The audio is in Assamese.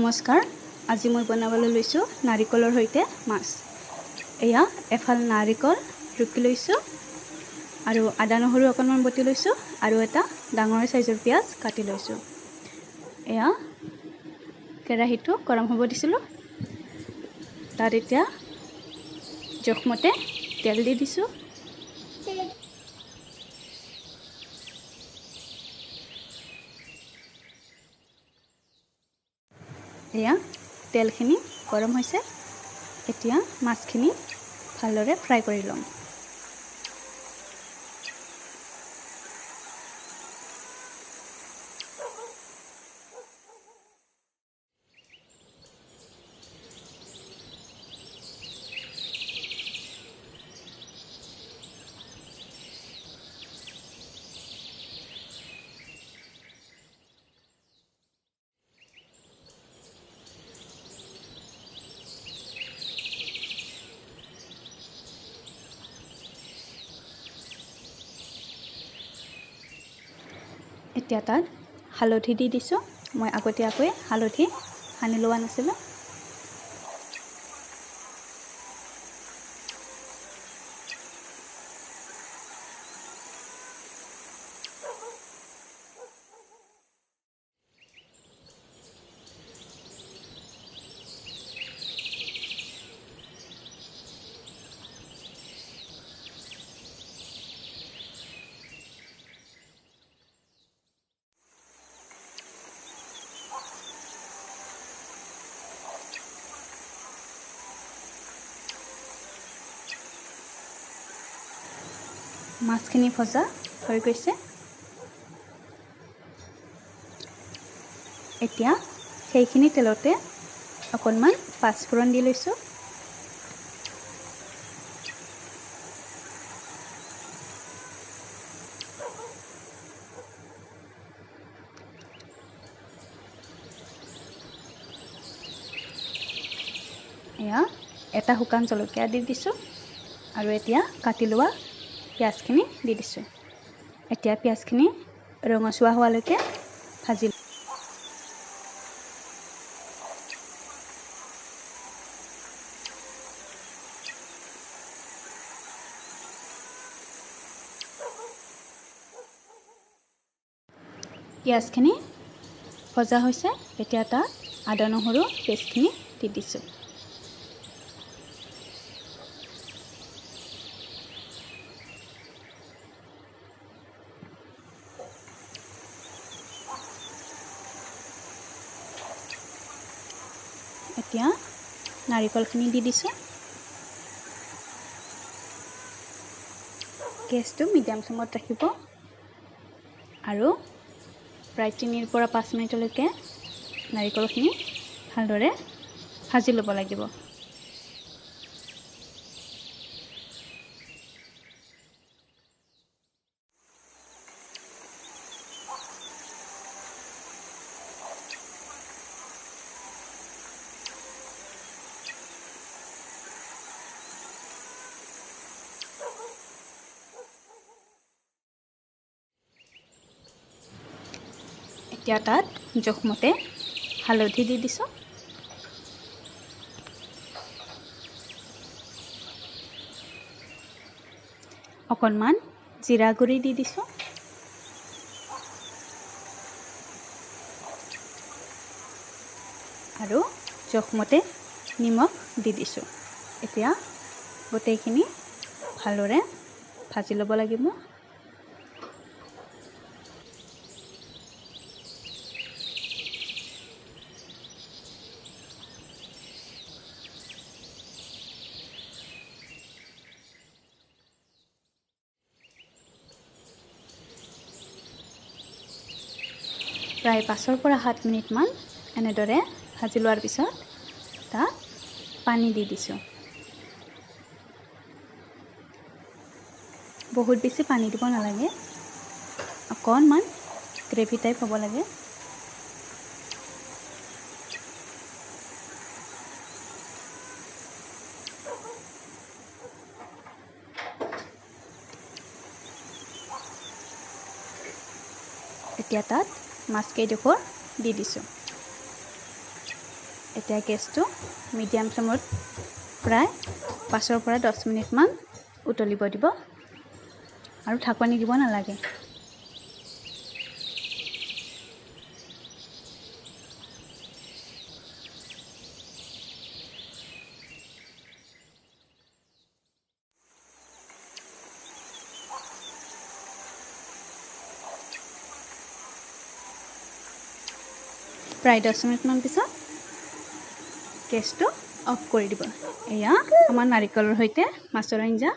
নমস্কাৰ। আজি মই বনাবলৈ লৈছোঁ নাৰিকলৰ সৈতে মাছ। এয়া এফাল নাৰিকল ৰুকি লৈছোঁ আৰু আদা নহৰু অকণমান বটি লৈছোঁ আৰু এটা ডাঙৰ সাইজৰ পিঁয়াজ কাটি লৈছোঁ। এয়া কেৰাহীটো গৰম হ'ব দিছিলোঁ। তাত এতিয়া জোখমতে তেল দি দিছোঁ। এয়া তেলখিনি গৰম হৈছে। এতিয়া মাছখিনি ভালদৰে ফ্ৰাই কৰি ল'ম। এতিয়া তাত হালধি দি দিছোঁ। মই আগতীয়াকৈ হালধি সানি লোৱা নাছিলোঁ। মাছখিনি ভজা হৈ গৈছে। এতিয়া সেইখিনি তেলতে অকণমান পাঁচফোৰণ দি লৈছোঁ। এয়া এটা শুকান জলকীয়া দি দিছোঁ আৰু এতিয়া কাটি লোৱা পিঁয়াজখিনি দি দিছোঁ। এতিয়া পিঁয়াজখিনি ৰঙচুৱা হোৱালৈকে ভাজি পিঁয়াজখিনি ভজা হৈছে। এতিয়া তাত আদা নহৰু পেষ্টখিনি দি দিছোঁ। এতিয়া নাৰিকলখিনি দি দিছোঁ। গেছটো মিডিয়াম ফ্লেমত ৰাখিব আৰু প্ৰায় 3 পৰা 5 মিনিটলৈকে নাৰিকলখিনি ভালদৰে ভাজি ল'ব লাগিব। এতিয়া তাত জোখমতে হালধি দি দিছোঁ। অকণমান জিৰা গুড়ি দি দিছোঁ। আৰু জোখমতে নিমখ দি দিছোঁ। এতিয়া গোটেইখিনি ভালদৰে ভাজি ল'ব লাগিব। প্ৰায় 5 পৰা 7 মিনিটমান এনেদৰে ভাজি লোৱাৰ পিছত তাত পানী দি দিছোঁ। বহুত বেছি পানী দিব নালাগে, অকণমান গ্ৰেভি টাইপ হ'ব লাগে। এতিয়া তাত মাছকেইডোখৰ দি দিছোঁ। এতিয়া গেছটো মিডিয়াম ফ্লেমত প্ৰায় 5 পৰা 10 মিনিটমান উতলিব দিব আৰু ঢাকনি দিব নালাগে। প্ৰায় 10 মিনিটমান পিছত গেছটো অফ কৰি দিব। এয়া আমাৰ নাৰিকলৰ সৈতে মাছৰ আঞ্জা